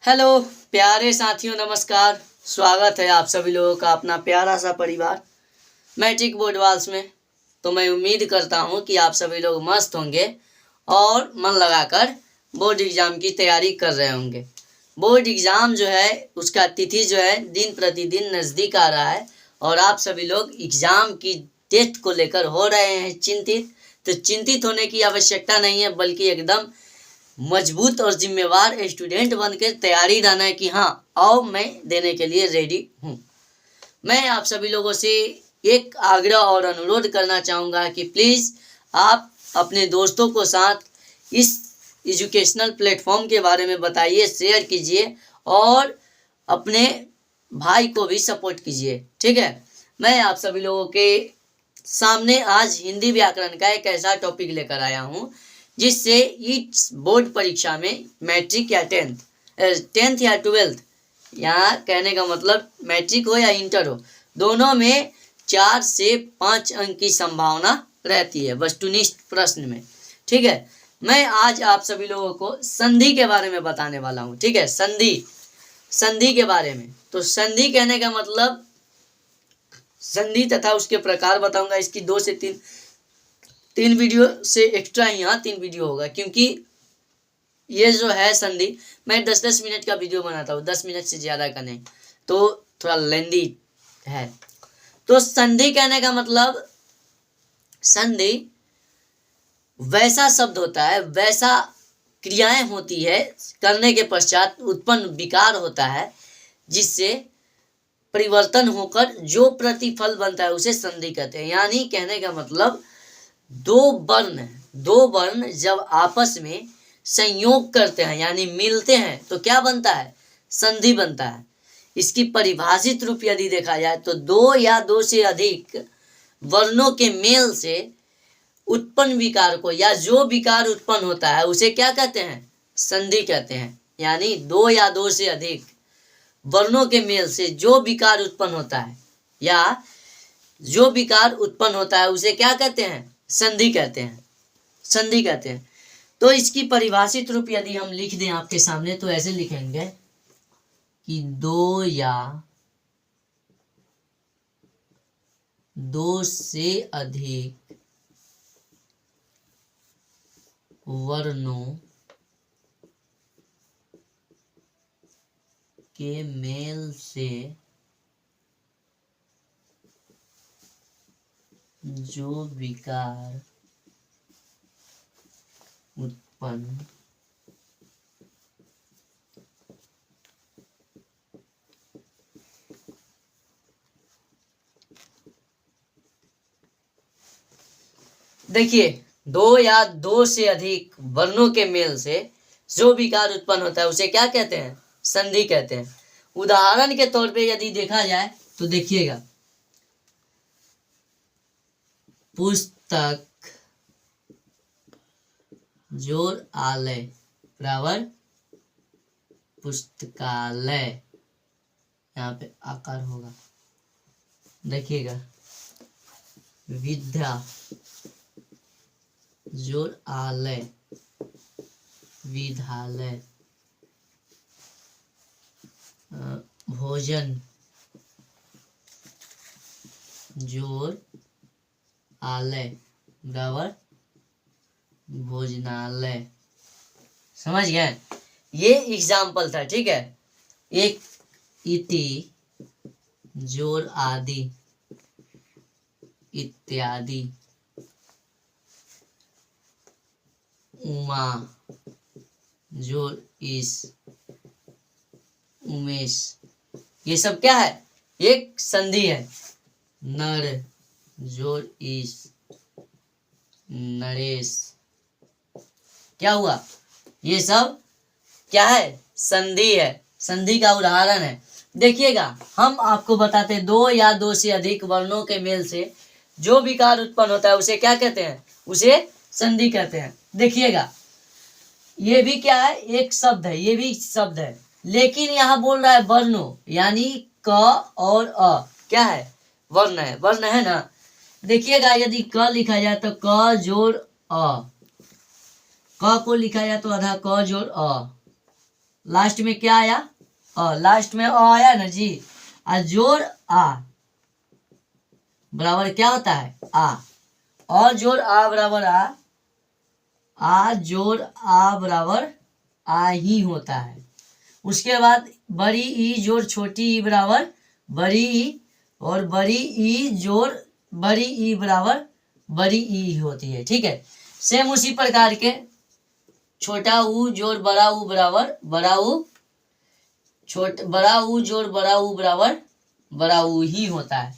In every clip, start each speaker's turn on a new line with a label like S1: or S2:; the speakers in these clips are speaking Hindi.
S1: हेलो प्यारे साथियों, नमस्कार। स्वागत है आप सभी लोगों का अपना प्यारा सा परिवार मैट्रिक बोर्ड वाल्स में। तो मैं उम्मीद करता हूँ कि आप सभी लोग मस्त होंगे और मन लगाकर बोर्ड एग्ज़ाम की तैयारी कर रहे होंगे। बोर्ड एग्ज़ाम जो है उसका तिथि जो है दिन प्रतिदिन नज़दीक आ रहा है और आप सभी लोग एग्ज़ाम की डेट को लेकर हो रहे हैं चिंतित। तो चिंतित होने की आवश्यकता नहीं है, बल्कि एकदम मजबूत और जिम्मेवार स्टूडेंट बनकर तैयारी रहना है कि हाँ आओ मैं देने के लिए रेडी हूँ। मैं आप सभी लोगों से एक आग्रह और अनुरोध करना चाहूँगा कि प्लीज़ आप अपने दोस्तों को साथ इस एजुकेशनल प्लेटफॉर्म के बारे में बताइए, शेयर कीजिए और अपने भाई को भी सपोर्ट कीजिए। ठीक है, मैं आप सभी लोगों के सामने आज हिंदी व्याकरण का एक ऐसा टॉपिक लेकर आया हूँ जिससे इस बोर्ड परीक्षा में मैट्रिक या टेंथ या ट्वेल्थ, यहाँ कहने का मतलब मैट्रिक हो या इंटर हो, दोनों में 4 से 5 अंक की संभावना रहती है वस्तुनिष्ठ प्रश्न में। ठीक है, मैं आज आप सभी लोगों को संधि के बारे में बताने वाला हूँ। ठीक है, संधि के बारे में। तो संधि कहने का मतलब संधि तथा उसके प्रकार बताऊंगा। इसकी 2 से 3 वीडियो से एक्स्ट्रा यहाँ 3 वीडियो होगा, क्योंकि ये जो है संधि मैं 10-10 मिनट का वीडियो बनाता हूँ, 10 मिनट से ज़्यादा का नहीं, तो थोड़ा लेंदी है। तो संधि कहने का मतलब संधि वैसा शब्द होता है, वैसा क्रियाएं होती है, करने के पश्चात उत्पन्न विकार होता है, जिससे परिवर्तन होकर जो प्रतिफल बनता है उसे संधि कहते हैं। यानी कहने का मतलब दो वर्ण जब आपस में संयोग करते हैं यानी मिलते हैं तो क्या बनता है? संधि बनता है। इसकी परिभाषित रूप यदि देखा जाए तो 2 या 2 से अधिक वर्णों के मेल से उत्पन्न विकार को, या जो विकार उत्पन्न होता है उसे क्या कहते हैं? संधि कहते हैं। यानी 2 या 2 से अधिक वर्णों के मेल से जो विकार उत्पन्न होता है या जो विकार उत्पन्न होता है उसे क्या कहते हैं? संधि कहते हैं। संधि कहते हैं। तो इसकी परिभाषित रूप यदि हम लिख दें आपके सामने तो ऐसे लिखेंगे कि 2 या 2 से अधिक वर्णों के मेल से जो विकार उत्पन्न देखिए, 2 या 2 से अधिक वर्णों के मेल से जो विकार उत्पन्न होता है उसे क्या कहते हैं? संधि कहते हैं। उदाहरण के तौर पे यदि देखा जाए तो देखिएगा, पुस्तक जोड़ आलय बराबर पुस्तकालय, यहाँ पे आकार होगा, देखिएगा। विद्या जोड़ आलय विद्यालय। भोजन जोड़ आलय बराबर भोजनालय। समझ गए? ये एग्जाम्पल था। ठीक है, एक इति जोड़ आदि इत्यादि। उमा जोड़ इस उमेश। ये सब क्या है? एक संधि है। नर जोड़ इस नरेश। क्या हुआ? ये सब क्या है? संधि है। संधि का उदाहरण है। देखिएगा, हम आपको बताते 2 या 2 से अधिक वर्णों के मेल से जो विकार उत्पन्न होता है उसे क्या कहते हैं? उसे संधि कहते हैं। देखिएगा, ये भी क्या है? एक शब्द है, ये भी शब्द है, लेकिन यहाँ बोल रहा है वर्णों, यानी क और अ क्या है? वर्ण है। वर्ण है ना? देखिएगा, यदि क लिखा जाए तो क जोड़ अ, क को लिखा जाए तो आधा क जोड़ अ, लास्ट में क्या आया, लास्ट में अ आया ना जी, जोड़ आ बराबर क्या होता है, आ, और जोड़ आ बराबर आ जोड़ आ बराबर आ ही होता है। उसके बाद बड़ी ई जोड़ छोटी ई बराबर बड़ी ई, और बड़ी ई जोड़ बड़ी ई बराबर बड़ी ई होती है, ठीक है। सेम उसी प्रकार के छोटा ऊ जोड़ बड़ा ऊ बराबर बड़ा ऊ, बड़ा ऊ जोड़ बड़ा ऊ बराबर बड़ा ऊ ही होता है।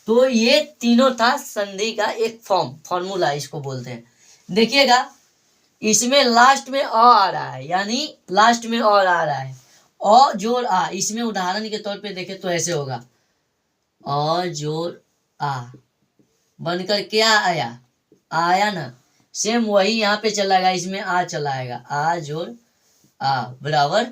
S1: तो ये तीनों था संधि का एक फॉर्मूला इसको बोलते हैं। देखिएगा इसमें लास्ट में आ रहा है, यानी लास्ट में और आ रहा है, अ जोड़ आ, इसमें उदाहरण के तौर पे देखें तो ऐसे होगा, अ जोड़ आ बनकर क्या आया, आया ना, सेम वही यहाँ पे चलाएगा, इसमें आ चलाएगा, आ जोड़ आ बराबर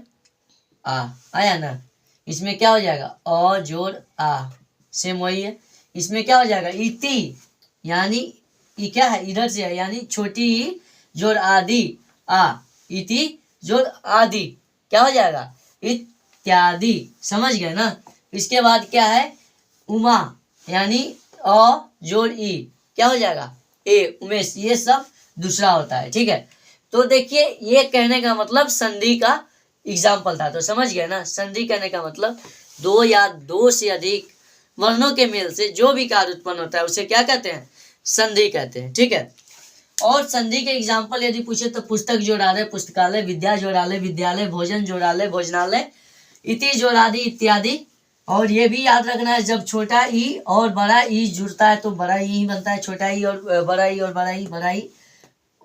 S1: आ, आया ना, इसमें क्या हो जाएगा, अ जोड़ आ, सेम वही है। इसमें क्या हो जाएगा, इति, यानी ये क्या है, इधर से है, यानी छोटी ई जोड़ आदि आ, इति जोड़ आदि क्या हो जाएगा, इत्यादि, समझ गए ना। इसके बाद क्या है, उमा, यानी अ जोड़ ई क्या हो जाएगा, ए उमेश, ये सब दूसरा होता है, ठीक है। तो देखिए ये कहने का मतलब संधि का एग्जाम्पल था, तो समझ गए ना। संधि कहने का मतलब दो या दो से अधिक वर्णों के मेल से जो भी कार्य उत्पन्न होता है उसे क्या कहते हैं, संधि कहते हैं, ठीक है। और संधि के एग्जाम्पल यदि पूछे तो पुस्तक जोड़ालय पुस्तकालय, विद्या जोड़ालय विद्यालय, भोजन जोड़ालय भोजनालय, इति जोड़ादि इत्यादि। और ये भी याद रखना है, जब छोटा ई और बड़ा ई जुड़ता है तो बड़ा ई ही बनता है, छोटा ई और बड़ा ई और बड़ा ई, बड़ा ई,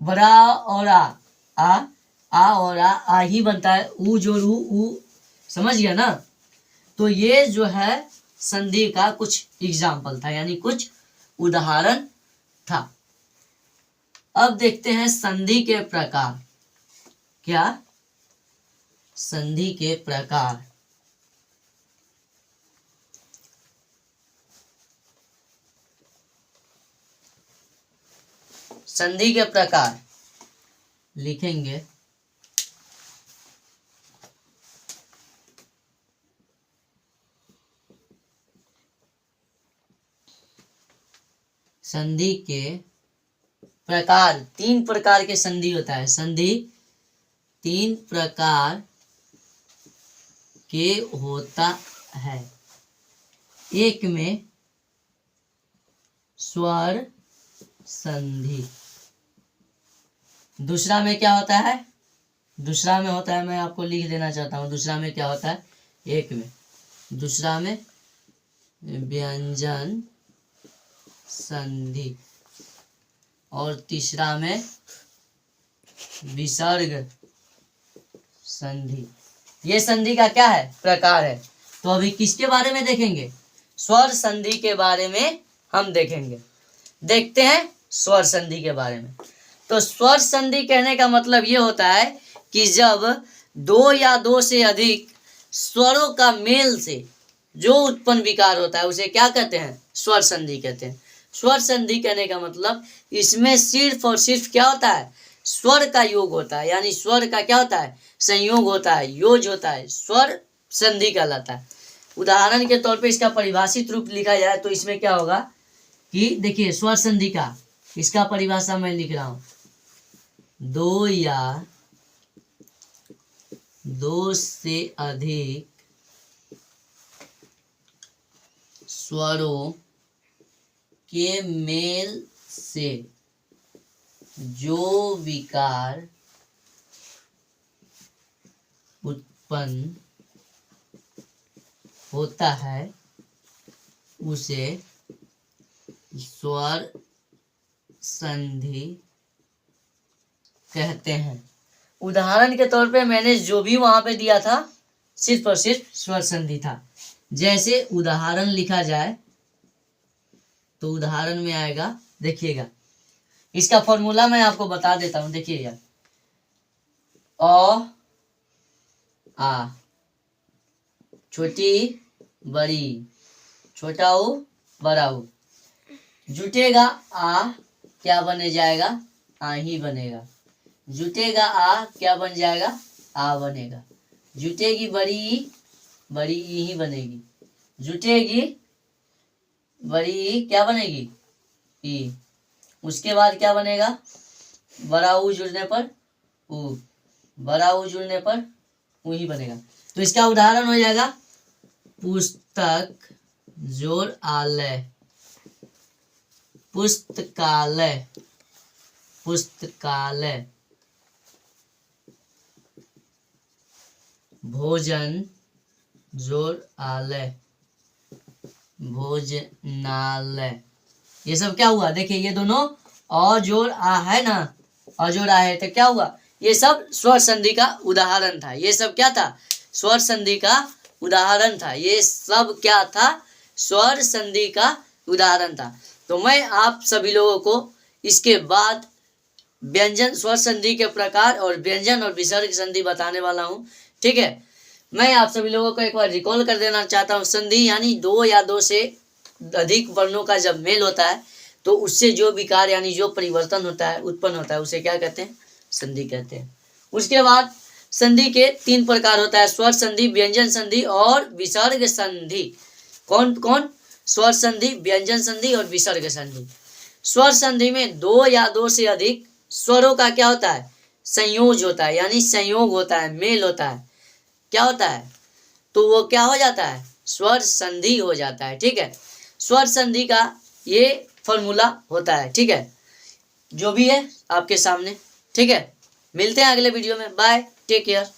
S1: बड़ा और आ और आ ही बनता है, ऊ जोड़ ऊ, समझ गया ना। तो ये जो है संधि का कुछ एग्जाम्पल था, यानी कुछ उदाहरण था। अब देखते हैं संधि के प्रकार। क्या, संधि के प्रकार। संधि के प्रकार लिखेंगे, संधि के प्रकार, तीन प्रकार के संधि होता है। संधि तीन प्रकार के होता है। एक में स्वर संधि, दूसरा में क्या होता है, दूसरा में होता है, मैं आपको लिख देना चाहता हूँ, दूसरा में क्या होता है, एक में, दूसरा में व्यंजन संधि, और तीसरा में विसर्ग संधि। ये संधि का क्या है, प्रकार है। तो अभी किसके बारे में देखेंगे, स्वर संधि के बारे में हम देखेंगे। देखते हैं स्वर संधि के बारे में। तो स्वर संधि कहने का मतलब ये होता है कि जब दो या दो से अधिक स्वरों का मेल से जो उत्पन्न विकार होता है उसे क्या कहते हैं, स्वर संधि कहते हैं। स्वर संधि कहने का मतलब इसमें सिर्फ और सिर्फ क्या होता है, स्वर का योग होता है, यानी स्वर का क्या होता है, संयोग होता है, योज होता है, स्वर संधि कहलाता है। उदाहरण के तौर पे इसका परिभाषित रूप लिखा जाए तो इसमें क्या होगा कि देखिए स्वर संधि का, इसका परिभाषा मैं लिख रहा हूं, दो या दो से अधिक स्वरों के मेल से जो विकार उत्पन्न होता है उसे स्वर संधि कहते हैं। उदाहरण के तौर पे मैंने जो भी वहां पे दिया था सिर्फ और सिर्फ स्वर संधि था। जैसे उदाहरण लिखा जाए तो उदाहरण में आएगा, देखिएगा इसका फॉर्मूला मैं आपको बता देता हूं, देखिएगा अ आ, छोटी बड़ी, छोटा ऊ बड़ा ऊ, जुटेगा आ क्या बने जाएगा, आ ही बनेगा, जुटेगा आ क्या बन जाएगा, आ बनेगा। जुटेगी बड़ी ई, बड़ी ई ही बनेगी। जुटेगी बड़ी ई, क्या बनेगी? ई। उसके बाद क्या बनेगा? बड़ा ऊ जुड़ने पर ऊ, बड़ा ऊ जुड़ने पर ऊ ही बनेगा। तो इसका उदाहरण हो जाएगा पुस्तक जोड़ आलय, पुस्तकालय, पुस्तकालय। भोजन जोड़ आलय, भोजनालय। ये सब क्या हुआ? देखिए ये दोनों अ जोड़ आ है ना, अ जोड़ आ है, तो क्या हुआ? ये सब स्वर संधि का उदाहरण था। ये सब क्या था? स्वर संधि का उदाहरण था। ये सब क्या था? स्वर संधि का उदाहरण था। तो मैं आप सभी लोगों को इसके बाद व्यंजन स्वर संधि के प्रकार और व्यंजन और विसर्ग संधि बताने वाला हूँ। ठीक है, मैं आप सभी लोगों को एक बार रिकॉल कर देना चाहता हूँ। संधि यानी दो या दो से अधिक वर्णों का जब मेल होता है तो उससे जो विकार यानी जो परिवर्तन होता है, उत्पन्न होता है, उसे क्या कहते हैं? संधि कहते हैं। उसके बाद संधि के 3 प्रकार होता है, स्वर संधि, व्यंजन संधि और विसर्ग संधि। कौन कौन? स्वर संधि, व्यंजन संधि और विसर्ग संधि। स्वर संधि में दो या दो से अधिक स्वरों का क्या होता है? संयोज होता है, यानी संयोग होता है, मेल होता है। क्या होता है? तो वो क्या हो जाता है? स्वर संधि हो जाता है। ठीक है, स्वर संधि का ये फॉर्मूला होता है। ठीक है, जो भी है आपके सामने। ठीक है, मिलते हैं अगले वीडियो में। Bye, take care.